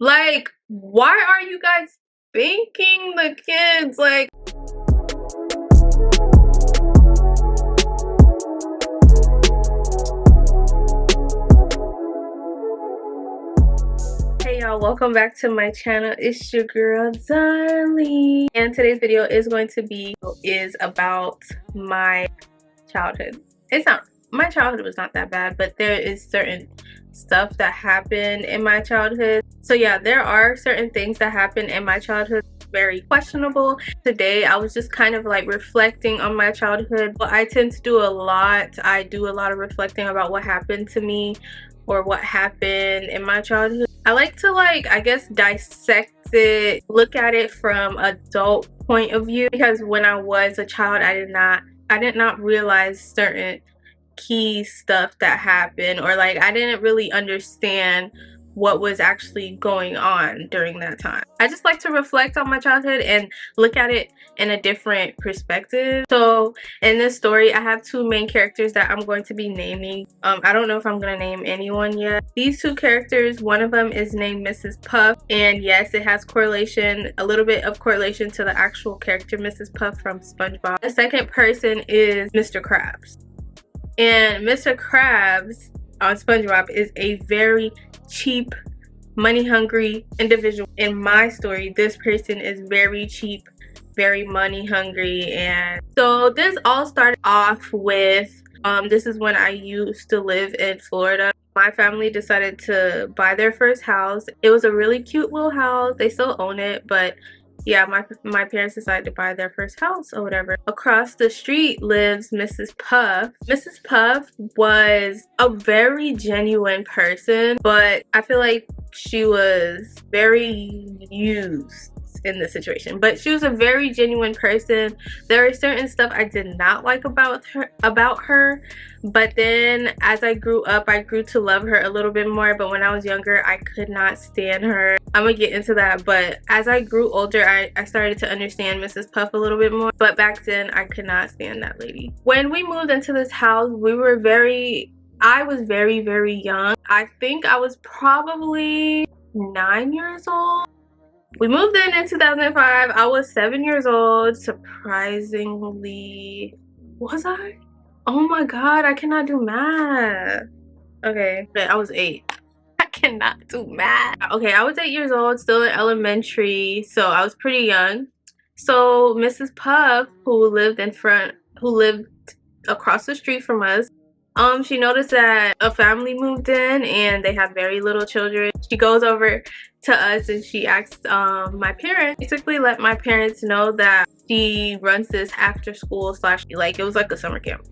Like, why are you guys spanking the kids? Like, hey y'all, welcome back to my channel. It's your girl Darlie, and today's video is about my childhood. It's not, my childhood was not that bad, but there is certain stuff that happened in my childhood. So yeah, there are certain things that happened in my childhood very questionable. Today I was just kind of like reflecting on my childhood. Well, I tend to do a lot. I do a lot of reflecting about what happened to me or what happened in my childhood. I like to, like, I guess, dissect it, look at it from adult point of view, because when I was a child I did not realize certain key stuff that happened, or like I didn't really understand what was actually going on during that time. I just like to reflect on my childhood and look at it in a different perspective. So in this story I have two main characters that I'm going to be naming. I don't know if I'm gonna name anyone yet. These two characters, one of them is named Mrs. Puff, and yes, it has correlation, a little bit of correlation to the actual character Mrs. Puff from SpongeBob. The second person is Mr. Krabs. And Mr. Krabs on SpongeBob is a very cheap, money-hungry individual. In my story, this person is very cheap, very money-hungry. And so this all started off with, this is when I used to live in Florida. My family decided to buy their first house. It was a really cute little house. They still own it, but yeah, my parents decided to buy their first house or whatever. Across the street lives Mrs. Puff. Mrs. Puff was a very genuine person, but I feel like she was very used in this situation. But she was a very genuine person. There are certain stuff I did not like about her, but then as I grew up I grew to love her a little bit more. But when I was younger I could not stand her. I'm gonna get into that, but as I grew older I started to understand Mrs. Puff a little bit more. But back then I could not stand that lady. When we moved into this house, I was very, very young. I think I was probably 9 years old. We moved in 2005. I was 7 years old. Surprisingly, was I? Oh my god, I cannot do math. Okay, but I was 8. I cannot do math. Okay, I was 8 years old, still in elementary, so I was pretty young. So Mrs. Puff, who lived across the street from us, she noticed that a family moved in and they had very little children. She goes over to us and she asks my parents, basically let my parents know that she runs this after school slash, like, it was like a summer camp,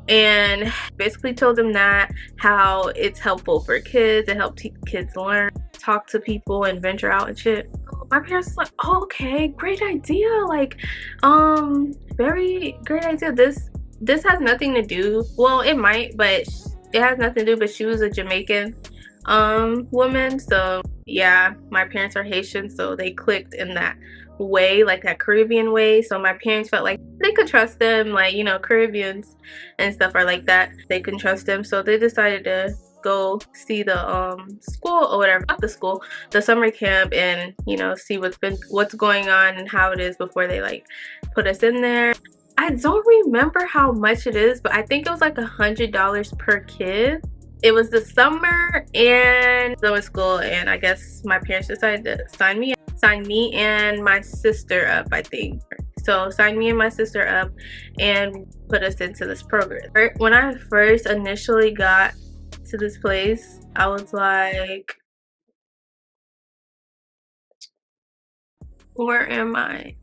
and basically told them that how it's helpful for kids, it helps kids learn, talk to people, and venture out and shit. My parents was like, oh, okay, great idea, like, very great idea. This has nothing to do, well, it might, but it has nothing to do, but she was a Jamaican woman. So yeah, my parents are Haitian, so they clicked in that way, like that Caribbean way. So my parents felt like they could trust them, like, you know, Caribbeans and stuff are like that, they can trust them. So they decided to go see the school or whatever, not the school, the summer camp, and, you know, see what's going on and how it is before they like put us in there. I don't remember how much it is, but I think it was like $100 per kid. It was the summer school, and I guess my parents decided to sign me and my sister up, I think. So sign me and my sister up and put us into this program. When I first initially got to this place, I was like, where am I?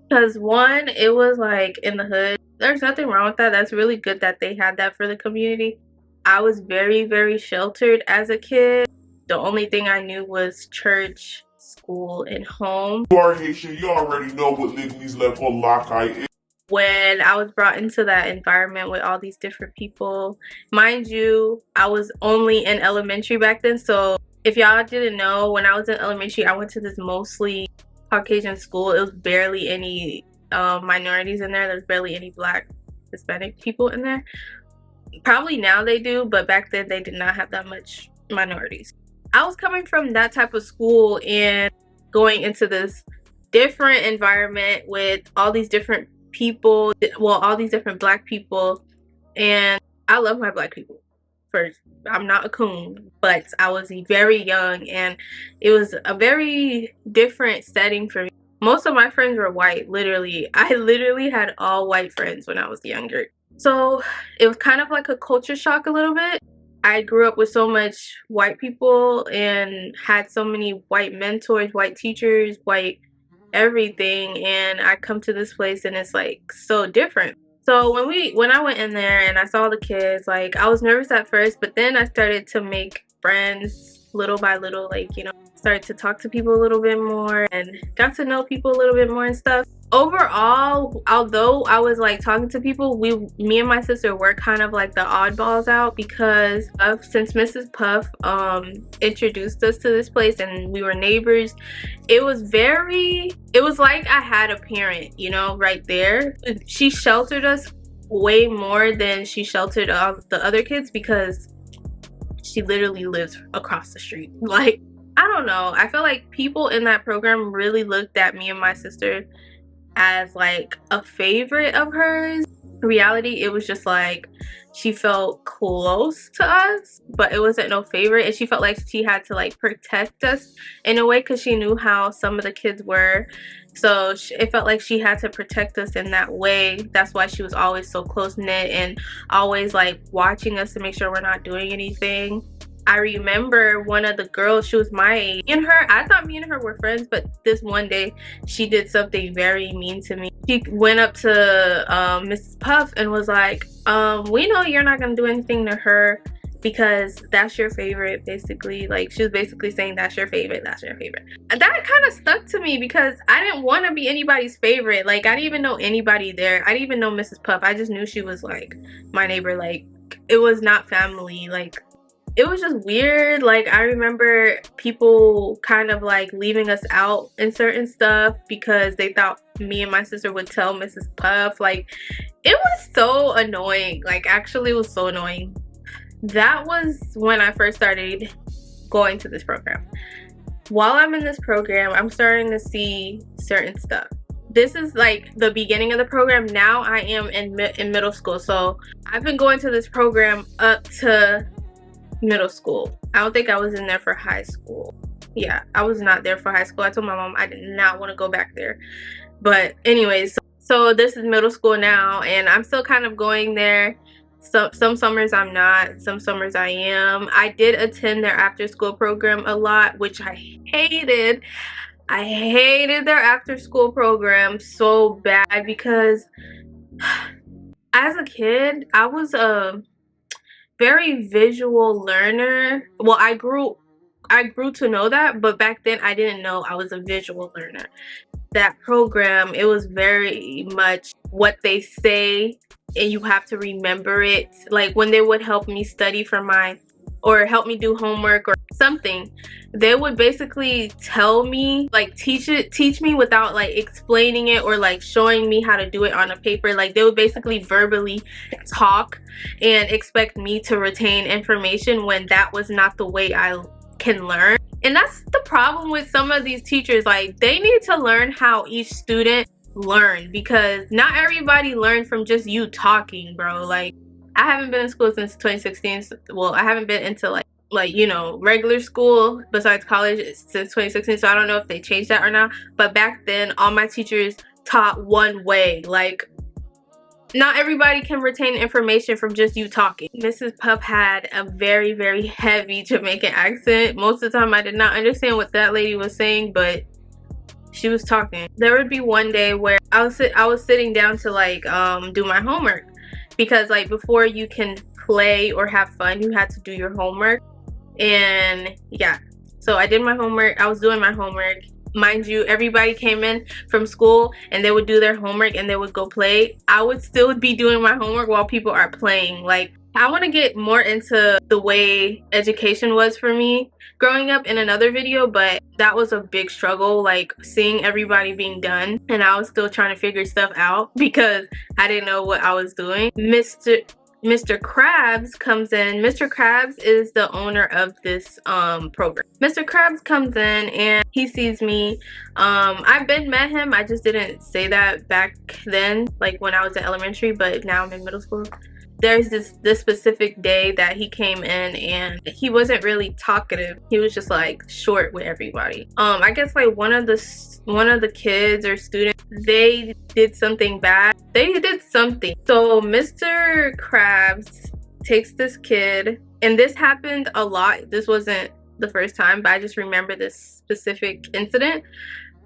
Because one, it was like in the hood. There's nothing wrong with that. That's really good that they had that for the community. I was very, very sheltered as a kid. The only thing I knew was church, school, and home. You are Haitian, you already know what Ligny's level Lakai is. When I was brought into that environment with all these different people, mind you, I was only in elementary back then. So if y'all didn't know, when I was in elementary, I went to this mostly Caucasian school. It was barely any minorities in there. There's barely any Black, Hispanic people in there. Probably now they do, but back then they did not have that much minorities. I was coming from that type of school and going into this different environment with all these different people, well, all these different black people. And I love my black people. First, I'm not a coon, but I was very young and it was a very different setting for me. Most of my friends were white, literally. I literally had all white friends when I was younger. So it was kind of like a culture shock a little bit. I grew up with so much white people and had so many white mentors, white teachers, white everything, and I come to this place and it's like so different. So when I went in there and I saw the kids, like I was nervous at first, but then I started to make friends little by little, like, you know, started to talk to people a little bit more and got to know people a little bit more and stuff. Overall, although I was like talking to people, me and my sister were kind of like the oddballs out because since Mrs. Puff introduced us to this place and we were neighbors, it was like I had a parent, you know, right there. She sheltered us way more than she sheltered the other kids because she literally lives across the street. Like, I don't know, I feel like people in that program really looked at me and my sister as like a favorite of hers. In reality, it was just like she felt close to us, but it wasn't no favorite, and she felt like she had to like protect us in a way because she knew how some of the kids were. So it felt like she had to protect us in that way. That's why she was always so close-knit and always like watching us to make sure we're not doing anything. I remember one of the girls, she was my age, and I thought me and her were friends, but this one day she did something very mean to me. She went up to Mrs. Puff and was like, we know you're not gonna do anything to her because that's your favorite, basically. Like, she was basically saying that's your favorite, that's your favorite. And that kind of stuck to me because I didn't want to be anybody's favorite. Like, I didn't even know anybody there. I didn't even know Mrs. Puff. I just knew she was like my neighbor. Like, it was not family. Like, it was just weird. Like, I remember people kind of like leaving us out in certain stuff because they thought me and my sister would tell Mrs. Puff. Like, it was so annoying. Like, actually it was so annoying. That was when I first started going to this program. While I'm in this program, I'm starting to see certain stuff. This is like the beginning of the program. Now I am in middle school. So I've been going to this program up to middle school. I don't think I was in there for high school. Yeah, I was not there for high school. I told my mom I did not want to go back there. But anyways, so this is middle school now and I'm still kind of going there. So some summers I'm not, some summers I am. I did attend their after school program a lot, which I hated. I hated their after school program so bad because as a kid I was a very visual learner. Well, I grew to know that, but back then I didn't know I was a visual learner. That program, it was very much what they say and you have to remember it. Like, when they would help me study for or help me do homework or something, they would basically tell me, like, teach me without like explaining it or like showing me how to do it on a paper. Like, they would basically verbally talk and expect me to retain information when that was not the way I can learn. And that's the problem with some of these teachers. Like, they need to learn how each student learn, because not everybody learns from just you talking, bro. Like, I haven't been in school since 2016. Well, I haven't been into like you know, regular school besides college since 2016, so I don't know if they changed that or not. But back then all my teachers taught one way. Like, not everybody can retain information from just you talking. Mrs. Puff had a very, very heavy Jamaican accent. Most of the time I did not understand what that lady was saying, but she was talking. There would be one day where I was sitting down to like do my homework, because like before you can play or have fun you had to do your homework. And yeah, so I did my homework. I was doing my homework. Mind you, everybody came in from school and they would do their homework and they would go play. I would still be doing my homework while people are playing. Like, I want to get more into the way education was for me growing up in another video, but that was a big struggle, like seeing everybody being done and I was still trying to figure stuff out because I didn't know what I was doing. Mr. Krabs comes in. Mr. Krabs is the owner of this program. Mr. Krabs comes in and he sees me. I've been met him. I just didn't say that back then, like when I was in elementary, but now I'm in middle school. There's this specific day that he came in and he wasn't really talkative. He was just like short with everybody. I guess like one of the kids or students, they did something bad. They did something. So Mr. Krabs takes this kid, and this happened a lot. This wasn't the first time, but I just remember this specific incident.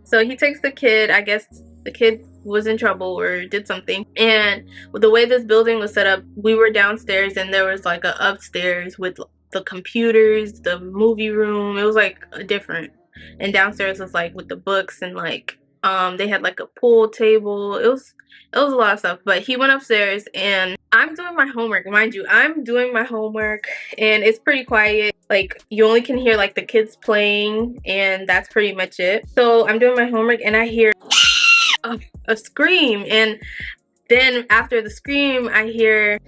So he takes the kid. I guess the kid was in trouble or did something, and the way this building was set up, we were downstairs and there was like a upstairs with the computers, the movie room. It was like different, and downstairs was like with the books, and like they had like a pool table. It was a lot of stuff. But he went upstairs and I'm doing my homework. Mind you, I'm doing my homework and it's pretty quiet. Like you only can hear like the kids playing, and that's pretty much it. So I'm doing my homework and I hear a scream, and then after the scream I hear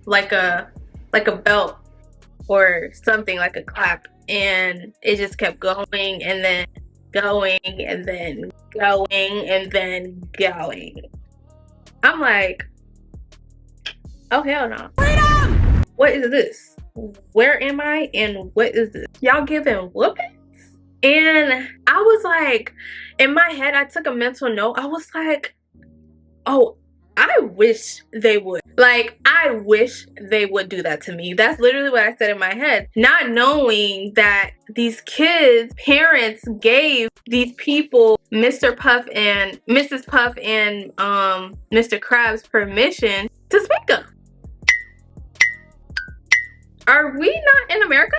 like a belt or something, like a clap, and it just kept going and then going and then going and then going. I'm like, oh hell no. Freedom! What is this? Where am I and what is this? Y'all giving whoopings? And I was like, in my head, I took a mental note. I was like, oh, I wish they would. Like, I wish they would do that to me. That's literally what I said in my head. Not knowing that these kids' parents gave these people, Mr. Puff and Mrs. Puff and Mr. Krabs, permission to spank them. Are we not in America?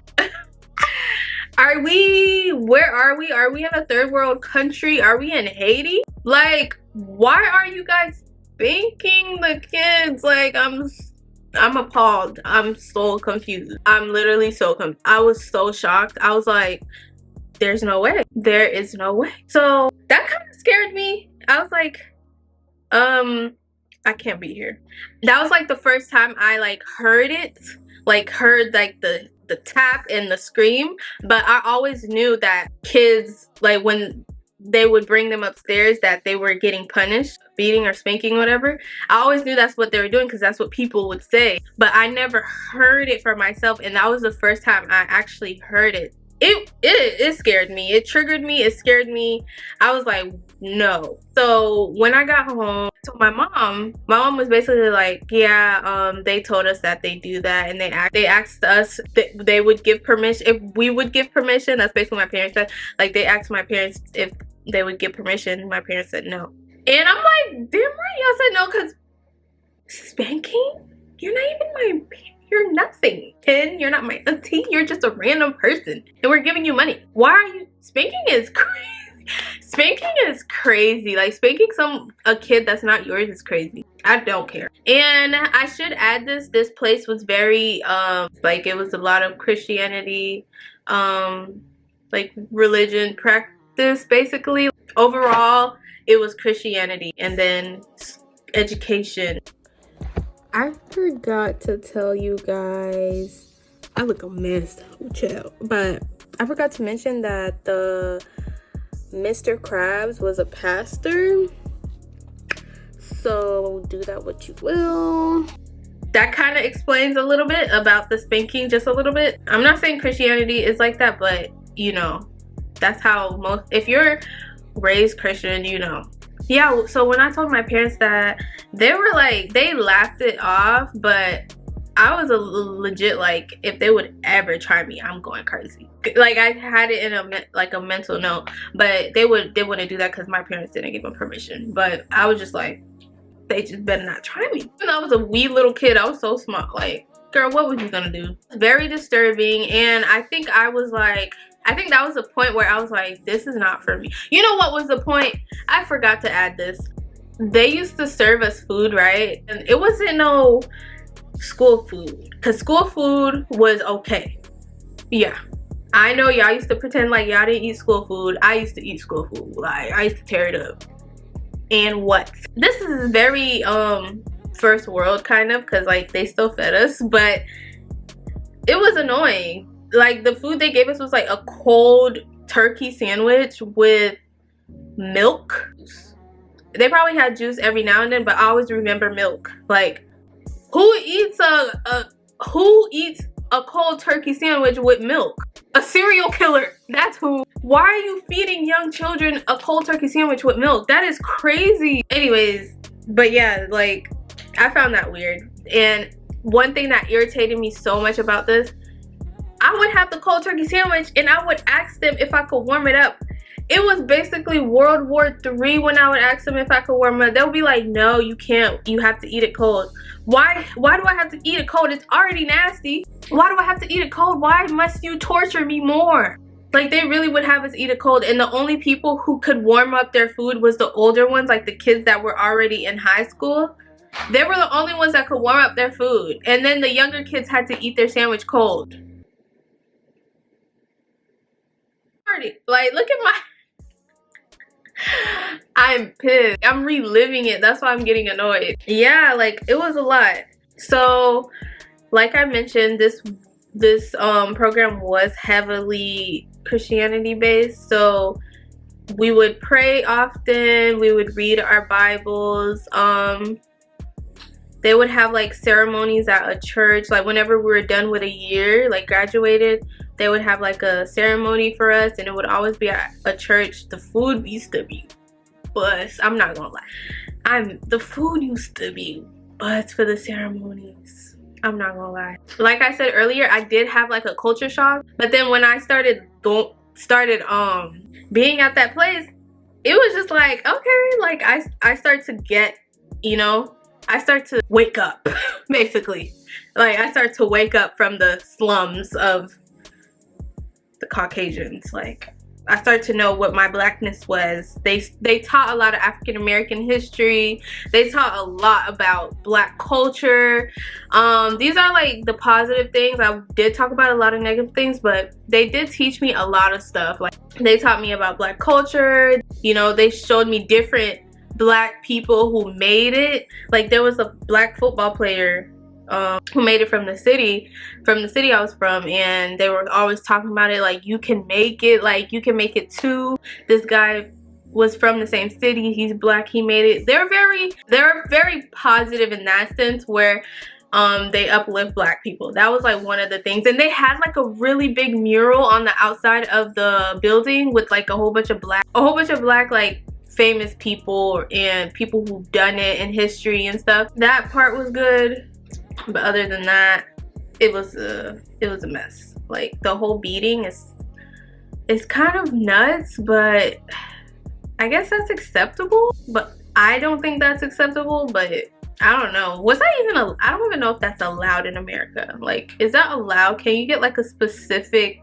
Where are we? Are we in a third world country? Are we in Haiti? Like, why are you guys spanking the kids? Like, I'm appalled. I'm so confused. I'm literally so confused. I was so shocked. I was like, there's no way. There is no way. So that kind of scared me. I was like, I can't be here. That was like the first time I like heard it. Like heard like the tap and the scream, but I always knew that kids, like when they would bring them upstairs, that they were getting punished, beating or spanking, whatever. I always knew that's what they were doing because that's what people would say, but I never heard it for myself, and that was the first time I actually heard it. It scared me. It triggered me. It scared me. I was like, no. So when I got home, I told my mom was basically like, yeah, they told us that they do that, and they asked us that they would give permission, if we would give permission. That's basically what my parents said. Like, they asked my parents if they would give permission. My parents said no. And I'm like, damn right y'all said no, because spanking? You're not even my parents. You're nothing, Ken. You're not my auntie. You're just a random person, and we're giving you money. Why are you? Spanking is crazy. Spanking is crazy. Like, spanking a kid that's not yours is crazy. I don't care. And I should add this place was very like, it was a lot of Christianity, like religion practice, basically. Overall, it was Christianity, and then education. I forgot to tell you guys, I look a mess, chill, but I forgot to mention that the Mr. Krabs was a pastor, so do that what you will. That kind of explains a little bit about the spanking, just a little bit. I'm not saying Christianity is like that, but you know, that's how most, if you're raised Christian, you know. Yeah, so when I told my parents that, they were like, they laughed it off, but I was a legit like, if they would ever try me, I'm going crazy. Like, I had it in a mental note, but they wouldn't do that because my parents didn't give them permission. But I was just like, they just better not try me. Even though I was a wee little kid, I was so smart. Like, girl, what was you gonna do? Very disturbing. And I think that was the point where I was like, this is not for me. You know what was the point? I forgot to add this. They used to serve us food, right? And it wasn't no school food, because school food was okay. Yeah, I know y'all used to pretend like y'all didn't eat school food. I used to eat school food. Like, I used to tear it up. And what? This is very first world kind of, because like they still fed us, but it was annoying. Like the food they gave us was like a cold turkey sandwich with milk. They probably had juice every now and then, but I always remember milk. Like who eats a cold turkey sandwich with milk? A serial killer. That's who. Why are you feeding young children a cold turkey sandwich with milk? That is crazy. Anyways, but yeah, like I found that weird. And one thing that irritated me so much about this, I would have the cold turkey sandwich and I would ask them if I could warm it up. It was basically World War III when I would ask them if I could warm it up. They'll be like, no, you can't. You have to eat it cold. Why do I have to eat it cold? It's already nasty. Why do I have to eat it cold? Why must you torture me more? Like they really would have us eat it cold, and the only people who could warm up their food was the older ones, like the kids that were already in high school. They were the only ones that could warm up their food, and then the younger kids had to eat their sandwich cold. Like look at my I'm pissed. I'm reliving it. That's why I'm getting annoyed. Yeah, like it was a lot. So like I mentioned, this program was heavily Christianity based. So we would pray often, we would read our Bibles. They would have like ceremonies at a church. Like whenever we were done with a year, like graduated, they would have like a ceremony for us, and it would always be at a church. The food used to be bust. I'm not gonna lie. The food used to be bust for the ceremonies. I'm not gonna lie. Like I said earlier, I did have like a culture shock, but then when I started being at that place, it was just like, okay, like I start to get, you know, I start to wake up basically. Like I start to wake up from the slums of the Caucasians. Like I started to know what my blackness was. They taught a lot of African American history. They taught a lot about black culture. These are like the positive things. I did talk about a lot of negative things, but they did teach me a lot of stuff. Like they taught me about black culture. You know, they showed me different black people who made it. Like there was a black football player who made it from the city I was from, and they were always talking about it, like you can make it, like you can make it too. This guy was from the same city, he's black, he made it. They're very positive in that sense, where they uplift black people. That was like one of the things. And they had like a really big mural on the outside of the building with like a whole bunch of black like famous people and people who've done it in history and stuff. That part was good. But other than that, it was a mess. Like the whole beating is kind of nuts, but I guess that's acceptable. But I don't think that's acceptable. But I don't know. Was that even I don't even know if that's allowed in America. Like, is that allowed? Can you get like a specific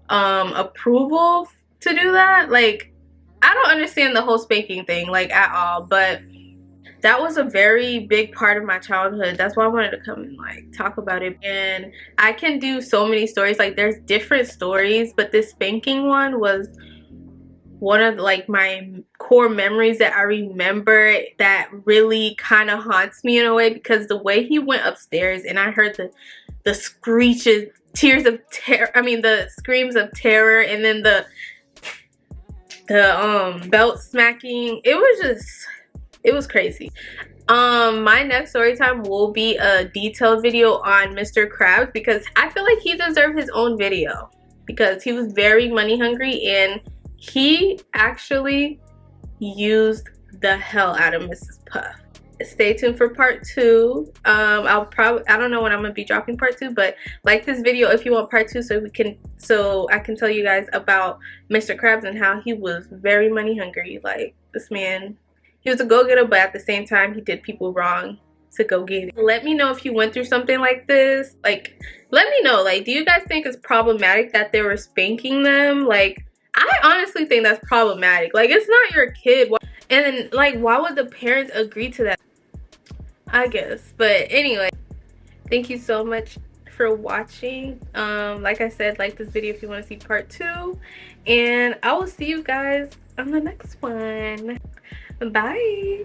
approval to do that? Like, I don't understand the whole spanking thing like at all. But that was a very big part of my childhood. That's why I wanted to come and like talk about it. And I can do so many stories. Like there's different stories, but this spanking one was one of like my core memories that I remember that really kind of haunts me in a way, because the way he went upstairs and I heard the screeches, tears of terror, I mean the screams of terror, and then the belt smacking. It was crazy. My next story time will be a detailed video on Mr. Krabs, because I feel like he deserved his own video because he was very money hungry and he actually used the hell out of Mrs. Puff. Stay tuned for part 2. I don't know when I'm gonna be dropping part 2, but like this video if you want part 2, so I can tell you guys about Mr. Krabs and how he was very money hungry. Like this man, he was a go-getter, but at the same time, he did people wrong to go get it. Let me know if you went through something like this. Like, let me know. Like, do you guys think it's problematic that they were spanking them? Like, I honestly think that's problematic. Like, it's not your kid. And then, like, why would the parents agree to that? I guess. But anyway, thank you so much for watching. Like I said, like this video if you want to see part 2. And I will see you guys on the next one. Bye.